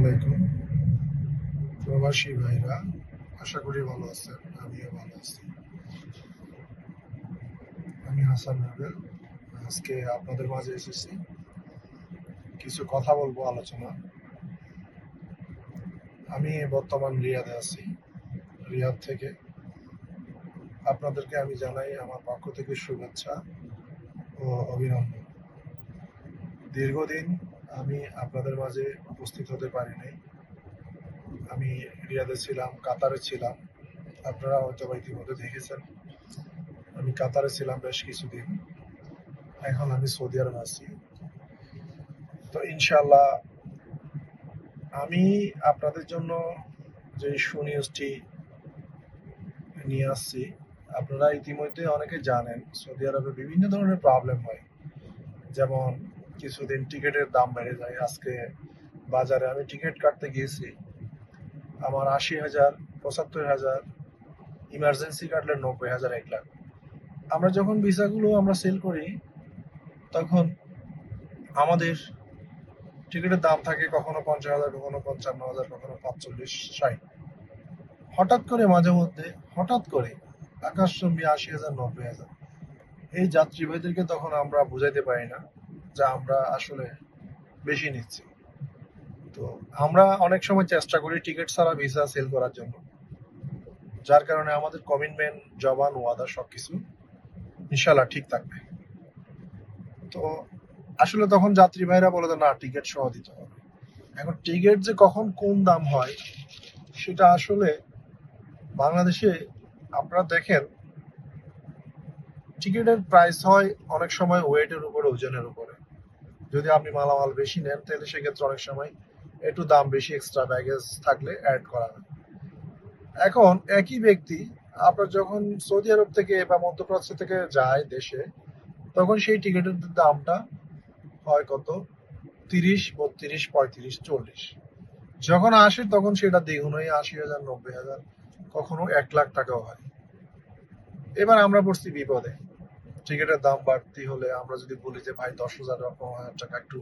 আলাইকুম প্রবাসী ভাইরা, আশা করি ভালো আছেন। আমিও ভালো আছি। আমি হাসান রুবেল। আজকে আপনাদের মাঝে এসেছি, কিছু কথা বলবো, আলোচনা। আমি বর্তমান রিয়াদে আছি। রিয়াদ থেকে আপনাদেরকে আমি জানাই আমার পক্ষ থেকে শুভেচ্ছা ও অভিনন্দন। দীর্ঘদিন আমি আপনাদের মাঝে উপস্থিত হতে পারি নাই। আমি রিয়াদে ছিলাম, কাতারে ছিলাম। আপনারা হয়তো ইতিমধ্যে দেখেছেন আমি কাতারে ছিলাম বেশ কিছুদিন। এখন আমি সৌদি আরব আছি। তো ইনশাল্লাহ আমি আপনাদের জন্য যে সুনিউজটি নিয়ে আসছি, আপনারা ইতিমধ্যে অনেকে জানেন সৌদি আরবে বিভিন্ন ধরনের প্রবলেম হয়। যেমন কিছুদিন টিকিটের দাম বেড়ে যায়। আজকে বাজারে আমি টিকিট কাটতে গিয়েছি, আমার 80,000, 75,000, ইমার্জেন্সি কাটলে 90,000, 1 লাখ। আমরা যখন ভিসাগুলো আমরা সেল করি, তখন আমাদের টিকিটের দাম থাকে কখনো 50,000, কখনো 55,000, কখনো 45, 60। হঠাৎ করে মাঝে মধ্যে হঠাৎ করে আকাশচুম্বী 80,000, 90,000। এই যাত্রী ভাইদেরকে তখন আমরা বুঝাইতে পারি না যে আমরা আসলে বেশি নিচ্ছি। তো আমরা অনেক সময় চেষ্টা করি টিকিট ছাড়া ভিসা সেল করার জন্য, যার কারণে আমাদের কমিটমেন্ট, জবান, ওয়াদা সবকিছু ইনশাল্লাহ ঠিক থাকবে। তো আসলে তখন যাত্রী ভাইরা বলে যে না, টিকিট সহ দিতে হবে। এখন টিকিট যে কখন কোন দাম হয় সেটা আসলে বাংলাদেশে আপনারা দেখেন, টিকিটের প্রাইস হয় অনেক সময় ওয়েটের উপরে, ওজনের উপরে। যদি আপনি মালামাল বেশি নেন তাহলে সেক্ষেত্রে অনেক সময় একটু দাম বেশি, এক্সট্রা ব্যাগেজ থাকলে অ্যাড করা হয়। এখন একই ব্যক্তি আপনার যখন সৌদি আরব থেকে বা মধ্যপ্রাচ্য থেকে যায় দেশে, তখন সেই টিকিটের দামটা হয় কত, 30, 32, 35, 40। যখন আসে তখন সেটা দ্বিগুণ হয়ে 80,000, 90,000, কখনো 1 লাখ টাকাও হয়। এবার আমরা পড়ছি বিপদে। টিকিটের দাম বাড়তি হলে আমরা যদি বলি যে ভাই 10,000 বা 15,000 টাকা একটু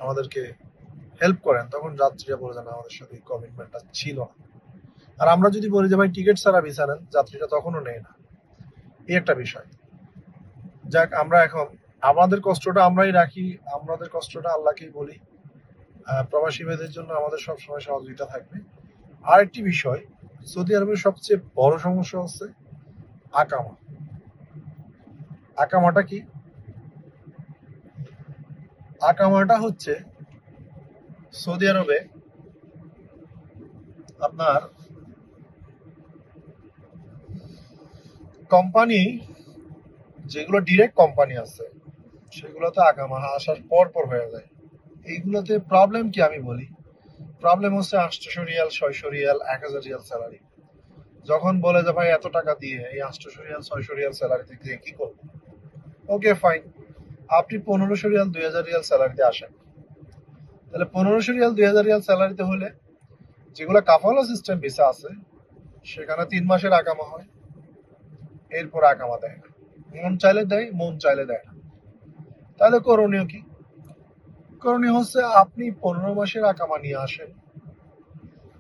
আমাদেরকে হেল্প করেন, তখন যাত্রীরা বলে জানা আমাদের সাথে কমিটমেন্টটা ছিল না। আর আমরা যদি বলি যে ভাই টিকিট ছাড়া ভিসা নেন, যাত্রীরা তখনও নেয় না। এই একটা বিষয়। যাক, আমরা এখন আমাদের কষ্টটা আমরাই রাখি, আমাদের কষ্টটা আল্লাহকেই বলি। প্রবাসী ভাইদের জন্য আমাদের সবসময় সহযোগিতা থাকবে। আর একটি বিষয়, সৌদি আরবের সবচেয়ে বড় সমস্যা হচ্ছে আকামা। আকামাটা কি? আকামাটা হচ্ছে সৌদি আরবে আপনার কোম্পানি, যেগুলো ডিরেক্ট কোম্পানি আছে সেগুলোতে আকামা আসার পর পর হয়ে যায়। এইগুলোতে প্রবলেম কি আমি বলি, প্রবলেম হচ্ছে 800 রিয়াল, 600 রিয়াল, 1,000 রিয়াল স্যালারি। যখন বলে যে ভাই এত টাকা দিয়ে এই 800 রিয়াল, 600 রিয়াল স্যালারিতে দিয়ে কি করবো? ওকে ফাইন, আপনি 1500 রিয়াল, 2,000 রিয়াল স্যালারিতে আসেন। তাহলে 1500 রিয়াল, 2,000 রিয়াল স্যালারিতে হলে যেগুলো কাফালা সিস্টেম ভিসা আছে সেখানে 3 মাসের আকামা হয়, এরপর আকামা দেয় না। মন চাইলে দেয়, মন চাইলে দেয় না। তাহলে করণীয় কি? করণীয় হচ্ছে আপনি 15 মাসের আকামা নিয়ে আসেন,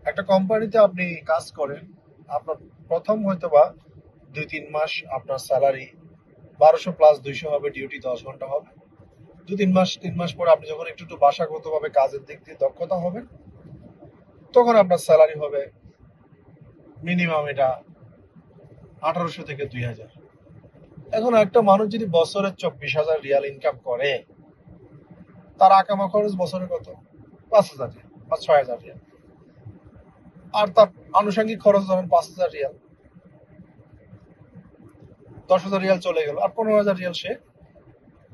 একটা কোম্পানিতে আপনি কাজ করেন। আপনার প্রথম হয়তোবা 2-3 মাস আপনার স্যালারি 1200+200 হবে, ডিউটি 10 ঘন্টা হবে। 2-3 মাস, 3 মাস পর আপনি যখন একটু একটু ভাষাগত ভাবে কাজের দিক দিয়ে দক্ষতা হবে, তখন আপনার স্যালারি হবে মিনিমাম এটা 1,800 থেকে 2,000। এখন একটা মানুষ যদি বছরে 24,000 রিয়াল ইনকাম করে, তার আকামা খরচ বছরে কত? 5,000 রিয়াল বা 6,000 রিয়াল। আর তার আনুষঙ্গিক খরচ ধরেন 5,000 রিয়াল। 10,000 রিয়াল চলে গেল, আর 15,000 রিয়াল সে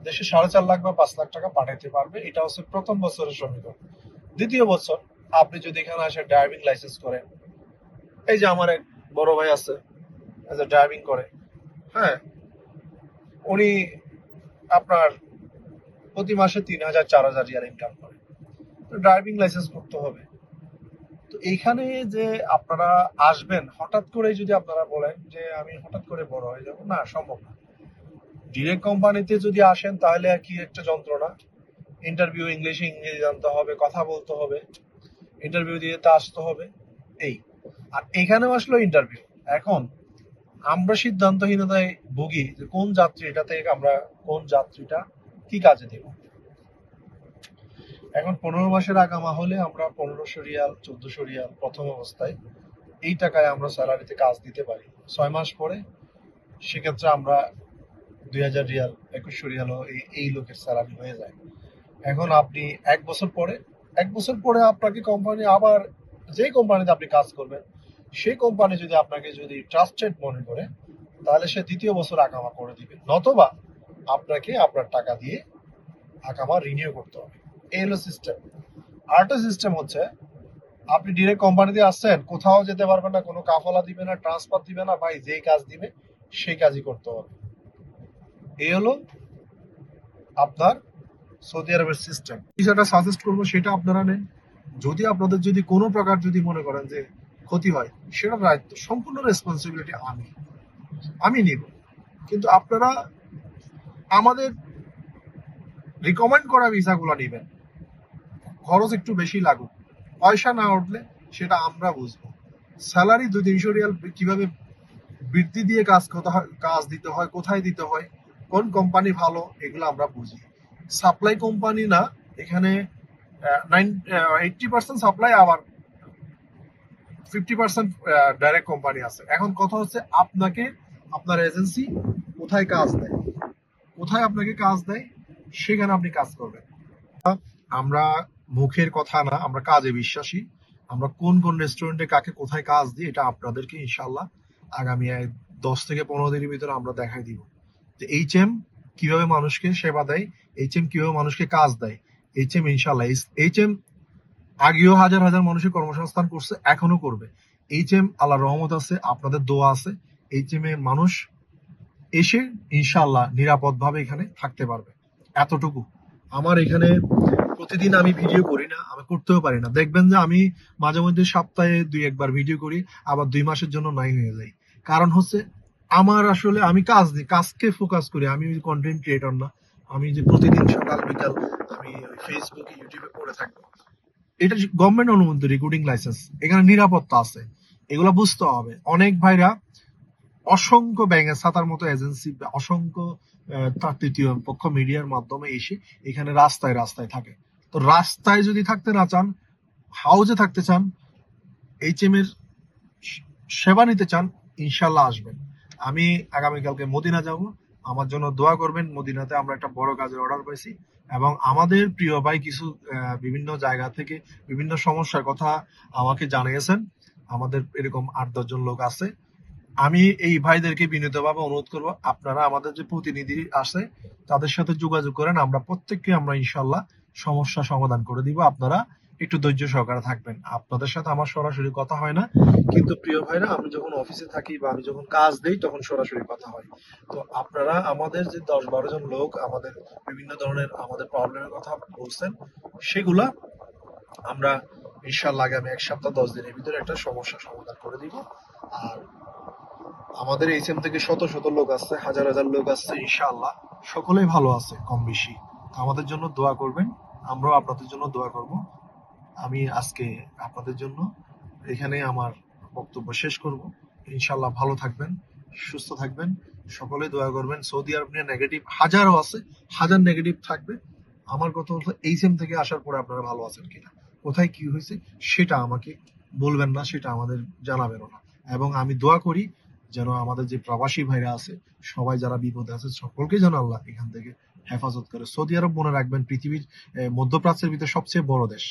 দেশে 4.5 লাখ বা 5 লাখ টাকা পাঠাইতে পারবে। এটা হচ্ছে প্রথম বছরের সমীকরণ। দ্বিতীয় বছর আপনি যদি এখানে এসে ড্রাইভিং লাইসেন্স করেন, এই যে আমার এক বড় ভাই আছে ড্রাইভিং করে, হ্যাঁ, উনি আপনার প্রতি মাসে 3,000, 4,000 রিয়াল ইনকাম করে। ড্রাইভিং লাইসেন্স করতে হবে। তো এইখানে যে আপনারা আসবেন হঠাৎ করে, যদি আপনারা বলেন যে আমি হঠাৎ করে বড় হয়ে যাব, না, সম্ভব না। ডিরেক্ট কোম্পানিতে যদি আসেন তাহলে কি একটা যন্ত্রণা। ইন্টারভিউ ইংলিশে, ইংরেজি জানতে হবে, কথা বলতে হবে। ইন্টারভিউ দিতে আসতে হবে। এই আর এখানেও আসলো ইন্টারভিউ। এখন আমরা সিদ্ধান্তহীনতায় ভুগি যে কোন যাত্রীটা কি কাজে দেব। এখন 15 মাসের আগামা হলে আমরা 1500 রিয়াল 1400 রিয়াল প্রথম অবস্থায় এই টাকায় আমরা স্যালারিতে কাজ দিতে পারি। 6 মাস পরে সেক্ষেত্রে আমরা 2000 রিয়াল 2100 রিয়ালও এই লোকের স্যালারি হয়ে যায়। এখন আপনি 1 বছর পরে আপনাকে কোম্পানি আবার যে কোম্পানিতে আপনি কাজ করবেন সেই কোম্পানি যদি ট্রাস্টেড মনে করে তাহলে সে দ্বিতীয় বছর আকামা করে দিবে, নতবা আপনাকে আপনার টাকা দিয়ে আকামা রিনিউ করতে হবে। এই হলো সিস্টেম। আরেকটা সিস্টেম হচ্ছে আপনি ডিরেক্ট কোম্পানিতে আসছেন, কোথাও যেতে পারবেন না, কোনো কাফালা দিবে না, ট্রান্সফার দিবে না, ভাই যেই কাজ দিবে সেই কাজই করতে হবে। এই হলো আপনার সৌদি আরবের সিস্টেম। যেটা সাজেস্ট করবো সেটা আপনারা নেন। যদি আপনাদের কোনো প্রকার মনে করেন যে ক্ষতি হয়, সেটা দায়িত্ব সম্পূর্ণ রেসপন্সিবিলিটি আমি নিব। কিন্তু আপনারা আমাদের রিকমেন্ড করা ভিসাগুলো নেবেন। খরচ একটু বেশি লাগুক, পয়সা না উঠলে সেটা আমরা বুঝবো। স্যালারি 200-300 রিয়াল কিভাবে বৃদ্ধি দিয়ে কাজ দিতে হয়, কোথায় দিতে হয়, কোন কোম্পানি ভালো, এগুলো আমরা বুঝি। সাপ্লাই কোম্পানি না, এখানে 80% সাপ্লাই, আবার 50% ডাইরেক্ট কোম্পানি আছে। এখন কথা হচ্ছে আপনার এজেন্সি কোথায় আপনাকে কাজ দেয় সেখানে আপনি কাজ করবেন। আমরা মুখের কথা না, আমরা কাজে বিশ্বাসী। আমরা কোন রেস্টুরেন্টে কাকে কোথায় কাজ দিই এটা আপনাদেরকে ইনশাল্লাহ আগামী 10 থেকে 15 দিনের ভিতরে আমরা দেখাই দিব যে এইচএম কিভাবে মানুষকে সেবা দেয়, এইচএম কিভাবে মানুষকে কাজ দেয়। এইচএম আগেও হাজার হাজার মানুষের কর্মসংস্থান করছে, এখনো করবে। এইচএম আল্লাহর রহমত আছে, আপনাদের দোয়া আছে, এইচএম এ মানুষ এসে ইনশাল্লাহ নিরাপদ ভাবে এখানে থাকতে পারবে। এতটুকু। আমার এখানে প্রতিদিন আমি ভিডিও করি না, আমি করতেও পারি না। দেখবেন যে আমি মাঝে মধ্যে সপ্তাহে 2-1 বার ভিডিও করি, আবার 2 মাসের জন্য নাই হয়ে যাই। কারণ হচ্ছে আমার আসলে আমি কাজকে ফোকাস করি। আমি কন্টেন্ট ক্রিয়েটর না। আমি যে প্রতিদিন সকাল বিকাল আমি ফেসবুকে ইউটিউবে পড়ে থাকবো, এটা গভর্নমেন্ট অনুমোদিত রেকর্ডিং লাইসেন্স, এখানে নিরাপত্তা আছে, এগুলো বুঝতে হবে। অনেক ভাইরা অসংখ্য ব্যাঙের ছাতার মতো এজেন্সি, অসংখ্য তার তৃতীয় পক্ষ মিডিয়ার মাধ্যমে এসে এখানে রাস্তায় রাস্তায় থাকে। তো রাস্তায় যদি থাকতে না চান, হাউজে থাকতে চান, এইচএম এর সেবা নিতে চান, ইনশাল্লাহ আসবেন। আমি আগামীকালকে মদিনা যাব, আমার জন্য দোয়া করবেন। মদিনাতে আমরা একটা বড় কাজের অর্ডার পাইছি এবং আমাদের প্রিয় ভাই কিছু বিভিন্ন জায়গা থেকে বিভিন্ন সমস্যার কথা আমাকে জানিয়েছেন। আমাদের এরকম 8-10 জন লোক আছে। আমি এই ভাইদেরকে বিনীতভাবে অনুরোধ করব, আপনারা আমাদের যে প্রতিনিধি আছে তাদের সাথে যোগাযোগ করেন। আমরা প্রত্যেককে ইনশাল্লাহ সমস্যা সমাধান করে দিব। আপনারা একটু ধৈর্য সহকারে থাকবেন। আপনাদের সাথে আমার সরাসরি কথা হয় না, কিন্তু প্রিয় ভাইরা আমি যখন অফিসে থাকি বা আমি যখন কাজ দেই তখন সরাসরি কথা হয়। তো আপনারা আমাদের যে 10-12 জন লোক আমাদের বিভিন্ন ধরনের আমাদের প্রবলেমের কথা বলছেন, সেগুলা আমরা ইনশাল্লাহ আগামী 1 সপ্তাহ 10 দিনের ভিতরে একটা সমস্যা সমাধান করে দিব। আর আমাদের এইচএম থেকে শত শত লোক আসছে, হাজার হাজার লোক আসছে, ইনশাআল্লাহ সকলেই ভালো আছে কম বেশি। আমাদের জন্য দোয়া করবেন, আমরাও আপনাদের জন্য দোয়া করব। আমি আজকে আপনাদের জন্য এখানে আমার বক্তব্য শেষ করব। ইনশাআল্লাহ ভালো থাকবেন, সুস্থ থাকবেন, সকলে দোয়া করবেন। সৌদি আরব নিয়ে নেগেটিভ হাজারও আছে, হাজার নেগেটিভ থাকবে। আমার কথা হলো এইচএম থেকে আসার পরে আপনারা ভালো আছেন কিনা, কোথায় কি হয়েছে সেটা আমাকে বলবেন না, সেটা আমাদের জানাবেন না। এবং আমি দোয়া করি যেন আমাদের যে প্রবাসী ভাইরা আছে সবাই যারা বিপদে আছে সকলকে যেন আল্লাহ এখান থেকে হেফাজত করে। সৌদি আরব মনে রাখবেন পৃথিবীর মধ্যপ্রাচ্যের ভিতরে সবচেয়ে বড় দেশ।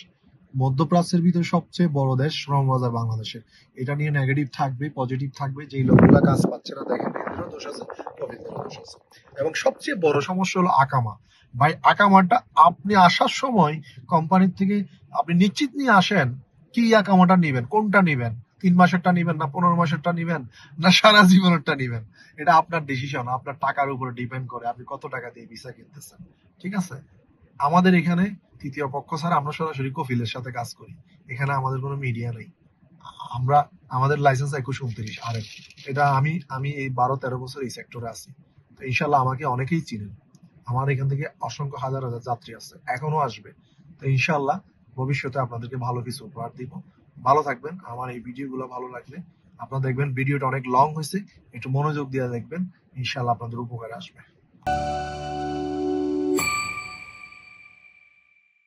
মধ্যপ্রাচ্যের ভিতরে সবচেয়ে বড় দেশ শ্রমবাজার বাংলাদেশের। এটা নিয়ে নেগেটিভ থাকবে, পজিটিভ থাকবে। যেই লোকগুলা কাজ পাচ্ছে না দেখেন এদেরও দোষ আছে, প্রবীণদেরও দোষ আছে। এবং সবচেয়ে বড় সমস্যা হলো আকামা। ভাই আকামাটা আপনি আসার সময় কোম্পানির থেকে আপনি নিশ্চিত নিয়ে আসেন কি আকামাটা নিবেন, কোনটা নিবেন, 3 মাসেরটা নিবেন না 15 মাসেরটা নিবেন না সারা জীবনেরটা নিবেন। এটা আপনার ডিসিশন, আপনার টাকার উপরে ডিপেন্ড করে আপনি কত টাকা দিয়ে ভিসা কিনতেছেন। ঠিক আছে? আমাদের এখানে তৃতীয় পক্ষ ছাড়া আমরা সরাসরি কফিলের সাথে কাজ করি। এখানে আমাদের কোনো মিডিয়া নেই। আমাদের লাইসেন্স 21-29 আরএফ। এটা আমি এই 12-13 বছর এই সেক্টরে আছি। তো ইনশাল্লাহ আমাকে অনেকেই চিনেন। আমার এখান থেকে অসংখ্য হাজার হাজার যাত্রী আছে, এখনো আসবে। তো ইনশাল্লাহ ভবিষ্যতে আপনাদেরকে ভালো কিছু উপহার দিব। ভালো থাকবেন। আমার এই ভিডিওগুলো ভালো লাগলে আপনারা দেখবেন ভিডিওটা অনেক লং হয়েছে, একটু মনোযোগ দিয়ে দেখবেন, ইনশাল্লাহ আপনাদের উপকারে আসবে।